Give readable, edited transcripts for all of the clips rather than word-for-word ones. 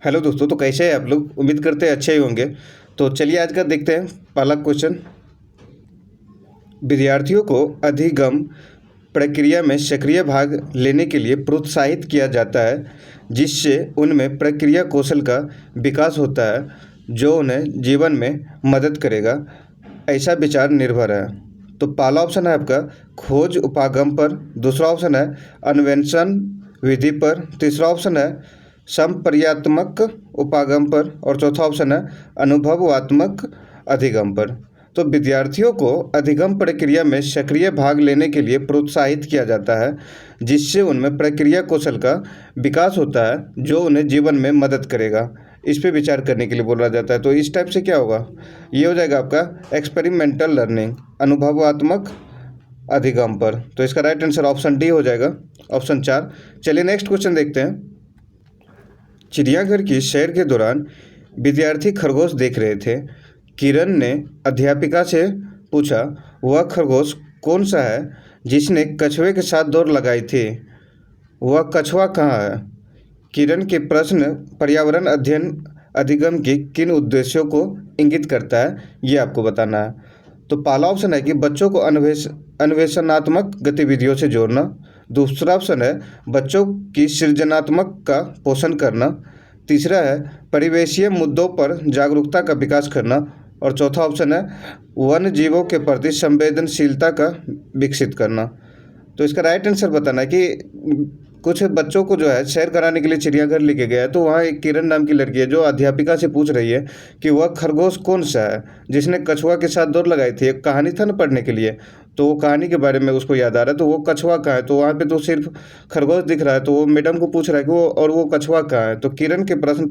Hello दोस्तों, तो कैसे हैं आप लोग। उम्मीद करते हैं अच्छे ही होंगे। तो चलिए आज का देखते हैं पहला क्वेश्चन। विद्यार्थियों को अधिगम प्रक्रिया में सक्रिय भाग लेने के लिए प्रोत्साहित किया जाता है, जिससे उनमें प्रक्रिया कौशल का विकास होता है जो उन्हें जीवन में मदद करेगा। ऐसा विचार निर्भर है। तो पहला ऑप्शन है आपका खोज उपागम पर, दूसरा ऑप्शन है अन्वेषण विधि पर, तीसरा ऑप्शन है संप्रक्रियात्मक उपागम पर और चौथा ऑप्शन है अनुभवात्मक अधिगम पर। तो विद्यार्थियों को अधिगम प्रक्रिया में सक्रिय भाग लेने के लिए प्रोत्साहित किया जाता है, जिससे उनमें प्रक्रिया कौशल का विकास होता है जो उन्हें जीवन में मदद करेगा। इस पे विचार करने के लिए बोला जाता है। तो इस टाइप से क्या होगा, ये हो जाएगा आपका एक्सपेरिमेंटल लर्निंग, अनुभवात्मक अधिगम पर। तो इसका राइट आंसर ऑप्शन डी हो जाएगा, ऑप्शन 4। चलिए नेक्स्ट क्वेश्चन देखते हैं। चिड़ियाघर की सैर के दौरान विद्यार्थी खरगोश देख रहे थे। किरण ने अध्यापिका से पूछा, वह खरगोश कौन सा है जिसने कछुए के साथ दौड़ लगाई थी? वह कछुआ कहाँ है? किरण के प्रश्न पर्यावरण अध्ययन अधिगम के किन उद्देश्यों को इंगित करता है, ये आपको बताना है। तो पहला ऑप्शन है कि बच्चों को अन्वेषणात्मक गतिविधियों से जोड़ना, दूसरा ऑप्शन है बच्चों की सृजनात्मक का पोषण करना, तीसरा है परिवेशीय मुद्दों पर जागरूकता का विकास करना और चौथा ऑप्शन है वन्य जीवों के प्रति संवेदनशीलता का विकसित करना। तो इसका राइट आंसर बताना है कि कुछ बच्चों को जो है सैर कराने के लिए चिड़ियाघर लेके गया है, तो वहाँ एक किरण नाम की लड़की है जो अध्यापिका से पूछ रही है कि वह खरगोश कौन सा है जिसने कछुआ के साथ दौड़ लगाई थी। एक कहानी था ना पढ़ने के लिए, तो वो कहानी के बारे में उसको याद आ रहा है। तो वो कछुआ कहाँ है, तो वहाँ पे तो सिर्फ खरगोश दिख रहा है। तो वो मैडम को पूछ रहा है कि वो कछुआ कहाँ है। तो किरण के प्रश्न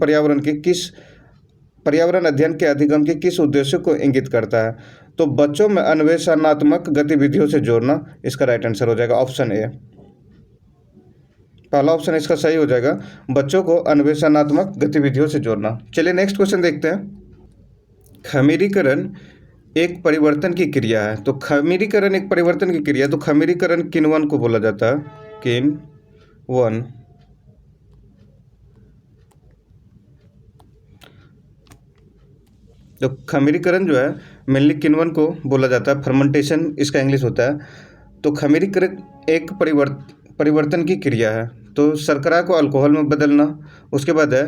पर्यावरण अध्ययन के अधिगम के किस उद्देश्य को इंगित करता है? तो बच्चों में अन्वेषणात्मक गतिविधियों से जोड़ना, इसका राइट आंसर हो जाएगा ऑप्शन ए। पहला ऑप्शन इसका सही हो जाएगा, बच्चों को अन्वेषणात्मक गतिविधियों से जोड़ना। चलिए नेक्स्ट क्वेश्चन देखते हैं। खमीरीकरण एक परिवर्तन की क्रिया है। तो खमीरीकरण एक परिवर्तन की क्रिया, तो खमीरीकरण किण्वन को बोला जाता है, किण्वन। तो खमीरीकरण जो है मेनली किण्वन को बोला जाता है, फर्मेंटेशन इसका इंग्लिश होता है। तो खमीरीकरण एक परिवर्तन की क्रिया है। तो शर्करा को अल्कोहल में बदलना, उसके बाद है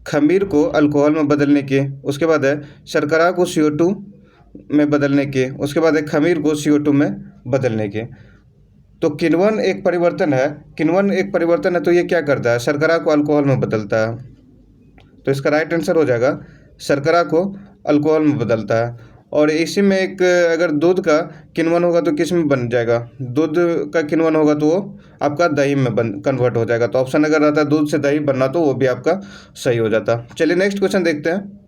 खमीर को अल्कोहल में बदलने के, उसके बाद है शर्करा को CO2 में बदलने के, उसके बाद है खमीर को CO2 में बदलने के। तो किण्वन एक परिवर्तन है, तो ये क्या करता है, शर्करा को अल्कोहल में बदलता है। तो इसका राइट आंसर हो जाएगा शर्करा को अल्कोहल में बदलता है। और इसी में एक अगर दूध का किण्वन होगा तो किस में बन जाएगा, दूध का किण्वन होगा तो वो आपका दही में कन्वर्ट हो जाएगा। तो ऑप्शन अगर रहता है दूध से दही बनना, तो वो भी आपका सही हो जाता। चलिए नेक्स्ट क्वेश्चन देखते हैं।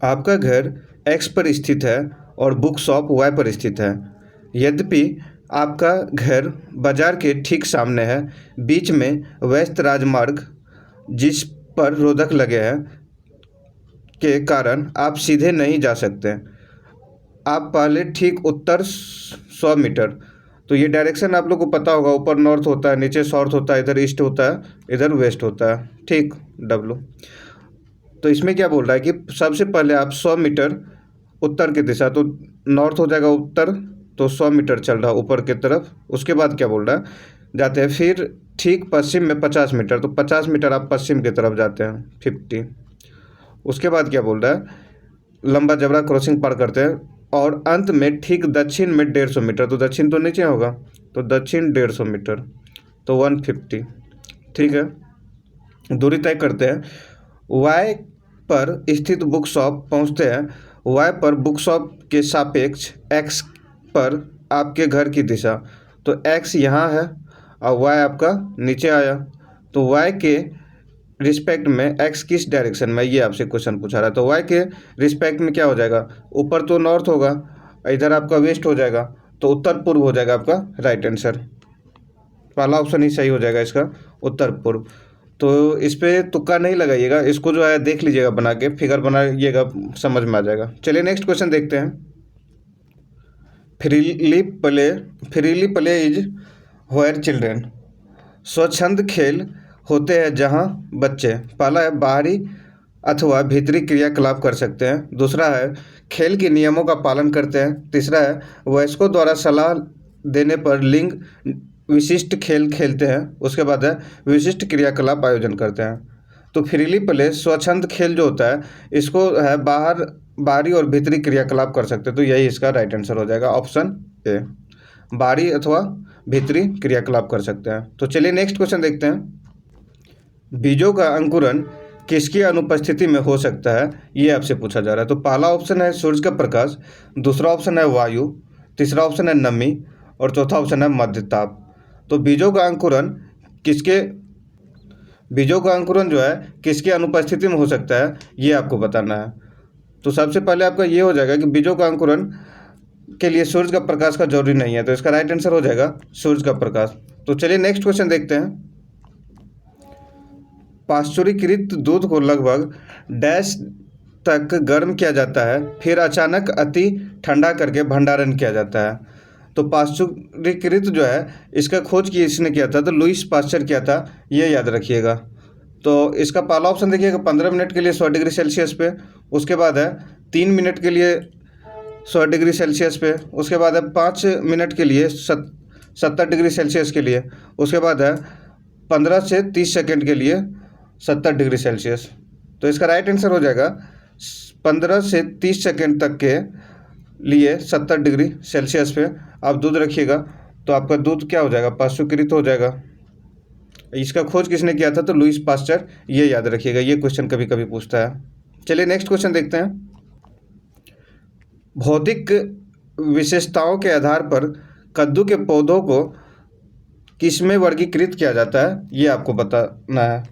आपका घर X पर स्थित है और बुक शॉप Y पर स्थित है। यद्यपि आपका घर बाजार के ठीक सामने है, बीच में व्यस्त राजमार्ग जिस पर रोधक लगे हैं के कारण आप सीधे नहीं जा सकते। आप पहले ठीक उत्तर 100 मीटर, तो ये डायरेक्शन आप लोग को पता होगा, ऊपर नॉर्थ होता है, नीचे साउथ होता है, इधर ईस्ट होता है, इधर वेस्ट होता है, ठीक W। तो इसमें क्या बोल रहा है कि सबसे पहले आप 100 मीटर उत्तर की दिशा, तो नॉर्थ हो जाएगा उत्तर, तो 100 मीटर चल रहा है ऊपर की तरफ। उसके बाद क्या बोल रहा है, जाते हैं फिर ठीक पश्चिम में 50 मीटर, तो 50 मीटर आप पश्चिम की तरफ जाते हैं, 50। उसके बाद क्या बोल रहा है, लंबा जबरा क्रॉसिंग पार करते हैं और अंत में ठीक दक्षिण में 150 मीटर, तो दक्षिण तो नीचे होगा, तो दक्षिण 150 मीटर, तो 150। ठीक है, दूरी तय करते हैं। Y पर स्थित बुक शॉप पहुंचते हैं। Y पर बुक शॉप के सापेक्ष X पर आपके घर की दिशा, तो X यहाँ है और Y आपका नीचे आया, तो Y के रिस्पेक्ट में X किस डायरेक्शन में, ये आपसे क्वेश्चन पूछा रहा है। तो Y के रिस्पेक्ट में क्या हो जाएगा, ऊपर तो नॉर्थ होगा, इधर आपका वेस्ट हो जाएगा, तो उत्तर पूर्व हो जाएगा आपका राइट आंसर। पहला ऑप्शन ही सही हो जाएगा इसका, उत्तर पूर्व। तो इस पर तुक्का नहीं लगाइएगा, इसको जो है देख लीजिएगा, बना के फिगर बनाइएगा, समझ में आ जाएगा। चलिए नेक्स्ट क्वेश्चन देखते हैं। Freely play is where children. स्वच्छंद खेल होते हैं जहां बच्चे, पहला है बाहरी अथवा भीतरी क्रियाकलाप कर सकते हैं, दूसरा है खेल के नियमों का पालन करते हैं, तीसरा है वयस्कों द्वारा सलाह देने पर लिंग विशिष्ट खेल खेलते हैं, उसके बाद है विशिष्ट क्रियाकलाप आयोजन करते हैं। तो फ्रीली प्ले स्वच्छंद खेल जो होता है इसको है बाहरी और भीतरी क्रियाकलाप कर सकते हैं, तो यही इसका राइट आंसर हो जाएगा ऑप्शन ए, बाहरी अथवा भीतरी क्रियाकलाप कर सकते हैं। तो चलिए नेक्स्ट क्वेश्चन देखते हैं। बीजों का अंकुरन किसकी अनुपस्थिति में हो सकता है, ये आपसे पूछा जा रहा है। तो पहला ऑप्शन है सूरज का प्रकाश, दूसरा ऑप्शन है वायु, तीसरा ऑप्शन है नमी और चौथा ऑप्शन है मध्य ताप। तो बीजों का अंकुरन जो है किसकी अनुपस्थिति में हो सकता है, ये आपको बताना है। तो सबसे पहले आपका ये हो जाएगा कि बीजों का अंकुरन के लिए सूरज का प्रकाश का जरूरी नहीं है, तो इसका राइट आंसर हो जाएगा सूरज का प्रकाश। तो चलिए नेक्स्ट क्वेश्चन देखते हैं। पाश्चुरीकृत दूध को लगभग डैश तक गर्म किया जाता है, फिर अचानक अति ठंडा करके भंडारण किया जाता है। तो पाश्चुरीकृत जो है इसका खोज किसने किया था, तो लुईस पाश्चर किया था, ये याद रखिएगा। तो इसका पहला ऑप्शन देखिएगा 15 मिनट के लिए 100 डिग्री सेल्सियस पे, उसके बाद है 3 मिनट के लिए 100 डिग्री सेल्सियस पे, उसके बाद है 5 मिनट के लिए 70 डिग्री सेल्सियस के लिए, उसके बाद है 15 से 30 सेकेंड के लिए 70 डिग्री सेल्सियस। तो इसका राइट आंसर हो जाएगा 15 से 30 सेकेंड तक के लिए 70 डिग्री सेल्सियस पे आप दूध रखिएगा, तो आपका दूध क्या हो जाएगा, पाश्चुरीकृत हो जाएगा। इसका खोज किसने किया था, तो लुईस पाश्चर, ये याद रखिएगा, ये क्वेश्चन कभी कभी पूछता है। चलिए नेक्स्ट क्वेश्चन देखते हैं। भौतिक विशेषताओं के आधार पर कद्दू के पौधों को किसमें वर्गीकृत किया जाता है, ये आपको बताना है।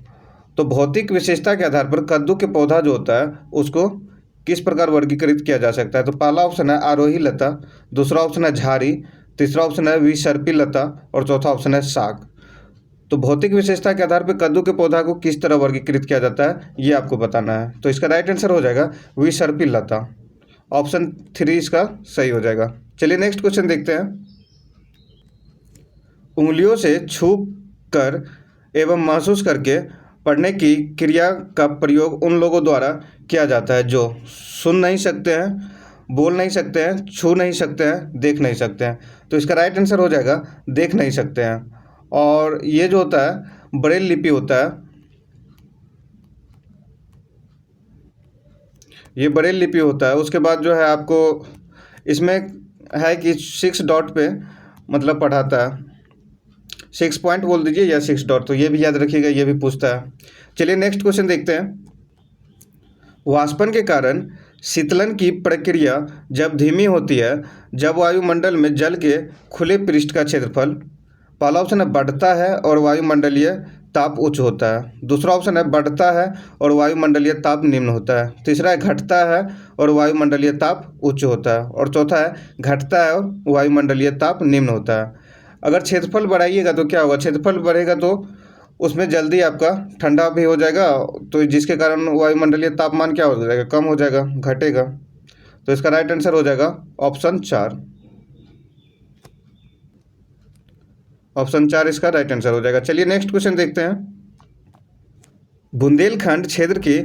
तो भौतिक विशेषता के आधार पर कद्दू के पौधा जो होता है उसको किस प्रकार वर्गीकृत किया जा सकता है। तो पहला ऑप्शन है आरोही लता, दूसरा ऑप्शन है झाड़ी, तीसरा ऑप्शन है विसर्पी लता और चौथा ऑप्शन है साग। तो भौतिक विशेषता के आधार पर कद्दू के पौधा को किस तरह वर्गीकृत किया जाता है, ये आपको बताना है। तो इसका राइट आंसर हो जाएगा विसर्पी लता, ऑप्शन 3 इसका सही हो जाएगा। चलिए नेक्स्ट क्वेश्चन देखते हैं। उंगलियों से छू कर एवं महसूस करके पढ़ने की क्रिया का प्रयोग उन लोगों द्वारा किया जाता है जो सुन नहीं सकते हैं, बोल नहीं सकते हैं, छू नहीं सकते हैं, देख नहीं सकते हैं। तो इसका राइट आंसर हो जाएगा देख नहीं सकते हैं। और ये जो होता है ब्रेल लिपि होता है, ये ब्रेल लिपि होता है। उसके बाद जो है आपको इसमें है कि 6 डॉट पे मतलब पढ़ाता है, 6 पॉइंट बोल दीजिए या 6 डॉट, तो ये भी याद रखिएगा, ये भी पूछता है। चलिए नेक्स्ट क्वेश्चन देखते हैं। वाष्पन के कारण शीतलन की प्रक्रिया जब धीमी होती है, जब वायुमंडल में जल के खुले पृष्ठ का क्षेत्रफल, पहला ऑप्शन है बढ़ता है और वायुमंडलीय ताप उच्च होता है, दूसरा ऑप्शन है बढ़ता है और वायुमंडलीय ताप निम्न होता है, तीसरा है घटता है और वायुमंडलीय ताप उच्च होता है और चौथा है घटता है और वायुमंडलीय ताप निम्न होता है। अगर क्षेत्रफल बढ़ाइएगा तो क्या होगा, क्षेत्रफल बढ़ेगा तो उसमें जल्दी आपका ठंडा भी हो जाएगा, तो जिसके कारण वायुमंडलीय तापमान क्या हो जाएगा, कम हो जाएगा, घटेगा। तो इसका राइट आंसर हो जाएगा ऑप्शन 4, ऑप्शन 4 इसका राइट आंसर हो जाएगा। चलिए नेक्स्ट क्वेश्चन देखते हैं। बुंदेलखंड क्षेत्र की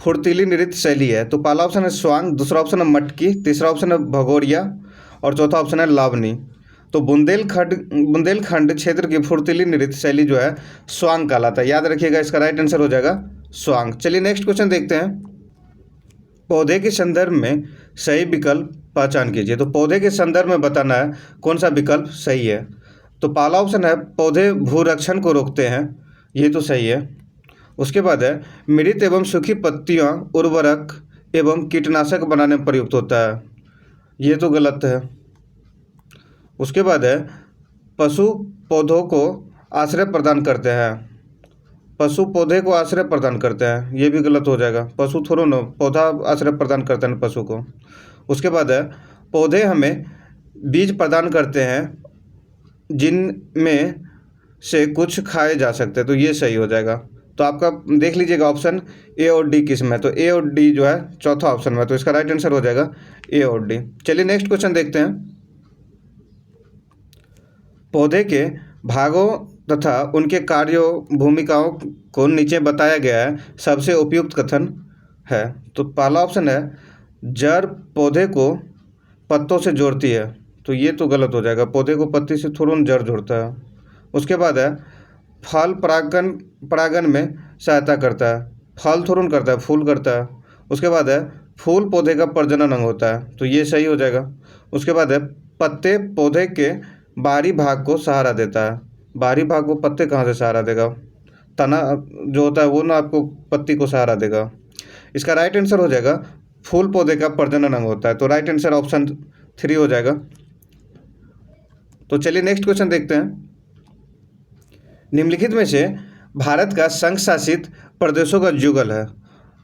फुर्तीली नृत्य शैली है, तो पहला ऑप्शन है स्वांग, दूसरा ऑप्शन है मटकी, तीसरा ऑप्शन है भगोरिया और चौथा ऑप्शन है लावनी। तो बुंदेलखंड क्षेत्र की फुर्तीली नृत्य शैली जो है स्वांग कहलाता है, याद रखिएगा, इसका राइट आंसर हो जाएगा स्वांग। चलिए नेक्स्ट क्वेश्चन देखते हैं। पौधे के संदर्भ में सही विकल्प पहचान कीजिए। तो पौधे के संदर्भ में बताना है कौन सा विकल्प सही है। तो पहला ऑप्शन है पौधे भूरक्षण को रोकते हैं, ये तो सही है। उसके बाद है मृत एवं सूखी पत्तियां उर्वरक एवं कीटनाशक बनाने में प्रयुक्त होता है, ये तो गलत है। उसके बाद है पशु पौधों को आश्रय प्रदान करते हैं, पशु पौधे को आश्रय प्रदान करते हैं, ये भी गलत हो जाएगा, पशु थोड़ा ना, पौधा आश्रय प्रदान करते हैं पशु को। उसके बाद है पौधे हमें बीज प्रदान करते हैं जिनमें से कुछ खाए जा सकते हैं, तो ये सही हो जाएगा। तो आपका देख लीजिएगा ऑप्शन ए और डी किस में, तो ए और डी जो है चौथा ऑप्शन में, तो इसका राइट आंसर हो जाएगा ए और डी। चलिए नेक्स्ट क्वेश्चन देखते हैं। पौधे के भागों तथा उनके कार्यों भूमिकाओं को नीचे बताया गया है सबसे उपयुक्त कथन है। तो पहला ऑप्शन है जड़ पौधे को पत्तों से जोड़ती है, तो ये तो गलत हो जाएगा, पौधे को पत्ती से थोड़ा ना जड़ जोड़ता है। उसके बाद है फल परागण में सहायता करता है, फल थोड़ा ना करता है, फूल करता है। उसके बाद है फूल पौधे का प्रजनन अंग होता है, तो ये सही हो जाएगा। उसके बाद है पत्ते पौधे के बाहरी भाग को सहारा देता है, बाहरी भाग को पत्ते कहाँ से सहारा देगा, तना जो होता है वो ना आपको पत्ती को सहारा देगा। इसका राइट आंसर हो जाएगा फूल पौधे का प्रजनन अंग होता है, तो राइट आंसर ऑप्शन 3 हो जाएगा। तो चलिए नेक्स्ट क्वेश्चन देखते हैं। निम्नलिखित में से भारत का संघ शासित प्रदेशों का युगल है।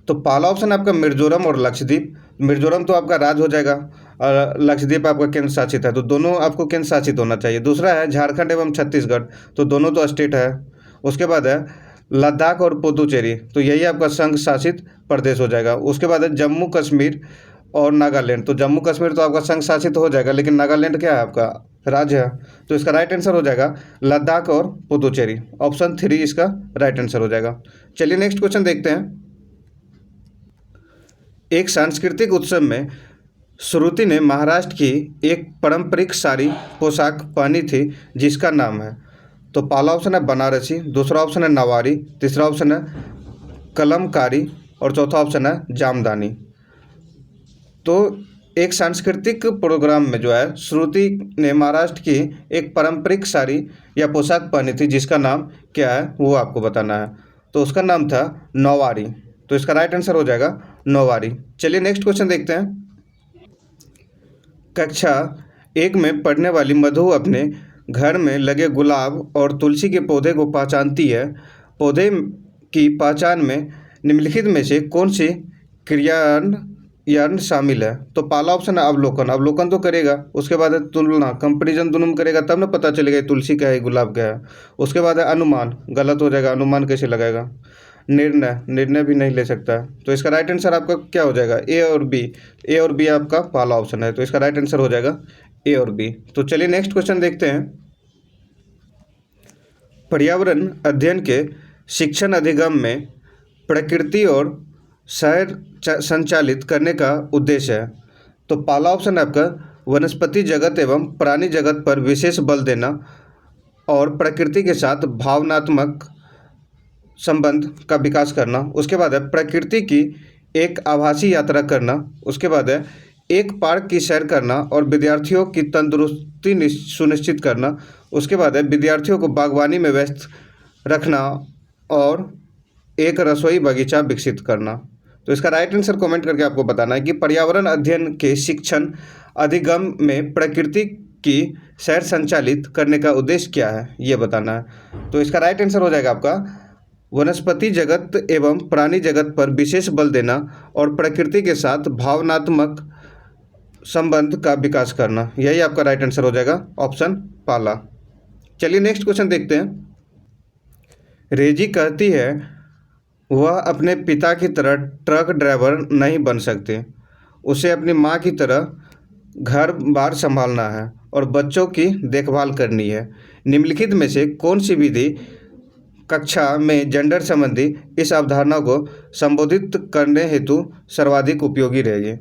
तो पहला ऑप्शन आपका मिजोरम और लक्षद्वीप। मिजोरम तो आपका राज्य हो जाएगा और लक्षद्वीप आपका केंद्र शासित है, तो दोनों आपको केंद्र शासित होना चाहिए। दूसरा है झारखंड एवं छत्तीसगढ़, तो दोनों तो स्टेट है। उसके बाद है लद्दाख और पुदुचेरी, तो यही आपका संघ शासित प्रदेश हो जाएगा। उसके बाद है जम्मू कश्मीर और नागालैंड, तो जम्मू कश्मीर तो आपका संघ शासित हो जाएगा, लेकिन नागालैंड क्या है आपका राज्य है, तो इसका राइट आंसर हो जाएगा लद्दाख और पुदुचेरी। ऑप्शन 3 इसका राइट आंसर हो जाएगा। चलिए नेक्स्ट क्वेश्चन देखते हैं। एक सांस्कृतिक उत्सव में श्रुति ने महाराष्ट्र की एक पारंपरिक साड़ी पोशाक पहनी थी जिसका नाम है। तो पहला ऑप्शन है बनारसी, दूसरा ऑप्शन है नवारी, तीसरा ऑप्शन है कलमकारी और चौथा ऑप्शन है जामदानी। तो एक सांस्कृतिक प्रोग्राम में जो है श्रुति ने महाराष्ट्र की एक पारंपरिक साड़ी या पोशाक पहनी थी जिसका नाम क्या है वो आपको बताना है। तो उसका नाम था नौवारी, तो इसका राइट आंसर हो जाएगा नौवारी। चलिए नेक्स्ट क्वेश्चन देखते हैं। कक्षा 1 में पढ़ने वाली मधु अपने घर में लगे गुलाब और तुलसी के पौधे को पहचानती है। पौधे की पहचान में निम्नलिखित में से कौन सी क्रियान्वयन शामिल है। तो पहला ऑप्शन है अवलोकन, अवलोकन तो करेगा। उसके बाद है तुलना, कंपेरिजन दोनों में करेगा तब ना पता चलेगा तुलसी क्या है गुलाब क्या है। उसके बाद है अनुमान, गलत हो जाएगा, अनुमान कैसे लगाएगा। निर्णय, निर्णय भी नहीं ले सकता, तो इसका राइट आंसर आपका क्या हो जाएगा ए और बी। ए और बी आपका पहला ऑप्शन है, तो इसका राइट आंसर हो जाएगा ए और बी। तो चलिए नेक्स्ट क्वेश्चन देखते हैं। पर्यावरण अध्ययन के शिक्षण अधिगम में प्रकृति और शहर संचालित करने का उद्देश्य है। तो पहला ऑप्शन है आपका वनस्पति जगत एवं प्राणी जगत पर विशेष बल देना और प्रकृति के साथ भावनात्मक संबंध का विकास करना। उसके बाद है प्रकृति की एक आभासी यात्रा करना। उसके बाद है एक पार्क की सैर करना और विद्यार्थियों की तंदुरुस्ती सुनिश्चित करना। उसके बाद है विद्यार्थियों को बागवानी में व्यस्त रखना और एक रसोई बगीचा विकसित करना। तो इसका राइट आंसर कमेंट करके आपको बताना है कि पर्यावरण अध्ययन के शिक्षण अधिगम में प्रकृति की सैर संचालित करने का उद्देश्य क्या है ये बताना है। तो इसका राइट आंसर हो जाएगा आपका वनस्पति जगत एवं प्राणी जगत पर विशेष बल देना और प्रकृति के साथ भावनात्मक संबंध का विकास करना, यही आपका राइट आंसर हो जाएगा ऑप्शन पहला। चलिए नेक्स्ट क्वेश्चन देखते हैं। रेजी कहती है वह अपने पिता की तरह ट्रक ड्राइवर नहीं बन सकते, उसे अपनी माँ की तरह घर बार संभालना है और बच्चों की देखभाल करनी है। निम्नलिखित में से कौन सी विधि कक्षा में जेंडर संबंधी इस अवधारणा को संबोधित करने हेतु सर्वाधिक उपयोगी रहेगी।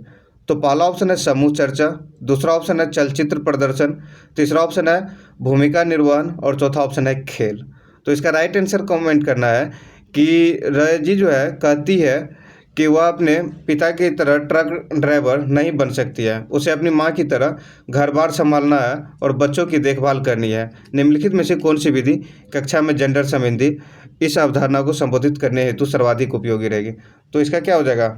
तो पहला ऑप्शन है समूह चर्चा, दूसरा ऑप्शन है चलचित्र प्रदर्शन, तीसरा ऑप्शन है भूमिका निर्वहन और चौथा ऑप्शन है खेल। तो इसका राइट आंसर कमेंट करना है कि रजी जो है कहती है कि वह अपने पिता की तरह ट्रक ड्राइवर नहीं बन सकती है, उसे अपनी माँ की तरह घर बार संभालना है और बच्चों की देखभाल करनी है। निम्नलिखित में से कौन सी विधि कक्षा में जेंडर संबंधी इस अवधारणा को संबोधित करने हेतु सर्वाधिक उपयोगी रहेगी। तो इसका क्या हो जाएगा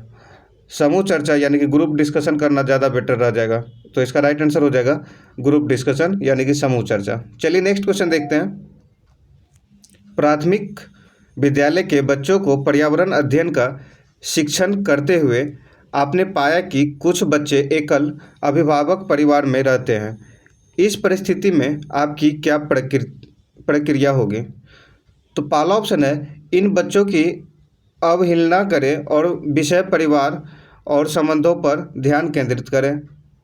समूह चर्चा यानी कि ग्रुप डिस्कशन करना ज़्यादा बेटर रह जाएगा। तो इसका राइट आंसर हो जाएगा ग्रुप डिस्कशन यानी कि समूह चर्चा। चलिए नेक्स्ट क्वेश्चन देखते हैं। प्राथमिक विद्यालय के बच्चों को पर्यावरण अध्ययन का शिक्षण करते हुए आपने पाया कि कुछ बच्चे एकल अभिभावक परिवार में रहते हैं। इस परिस्थिति में आपकी क्या प्रक्रिया होगी। तो पहला ऑप्शन है इन बच्चों की अवहेलना करें और विषय परिवार और संबंधों पर ध्यान केंद्रित करें।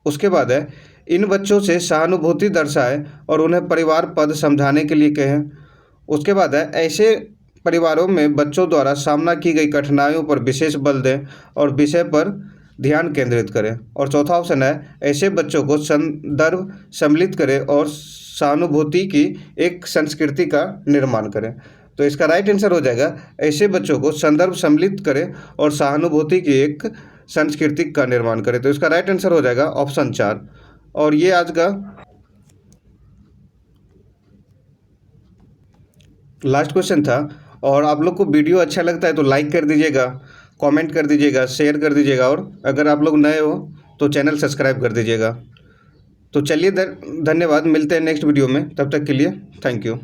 उसके बाद है इन बच्चों से सहानुभूति दर्शाएं और उन्हें परिवार पद समझाने के लिए कहें। उसके बाद है ऐसे परिवारों में बच्चों द्वारा सामना की गई कठिनाइयों पर विशेष बल दें और विषय पर ध्यान केंद्रित करें। और चौथा ऑप्शन है ऐसे बच्चों को संदर्भ सम्मिलित करें और सहानुभूति की एक संस्कृति का निर्माण करें। तो इसका राइट आंसर हो जाएगा ऐसे बच्चों को संदर्भ सम्मिलित करें और सहानुभूति की एक संस्कृति का निर्माण करें। तो इसका राइट आंसर हो जाएगा ऑप्शन 4। और ये आज का लास्ट क्वेश्चन था। और आप लोग को वीडियो अच्छा लगता है तो लाइक कर दीजिएगा, कमेंट कर दीजिएगा, शेयर कर दीजिएगा, और अगर आप लोग नए हो तो चैनल सब्सक्राइब कर दीजिएगा। तो चलिए धन्यवाद, मिलते हैं नेक्स्ट वीडियो में, तब तक के लिए थैंक यू।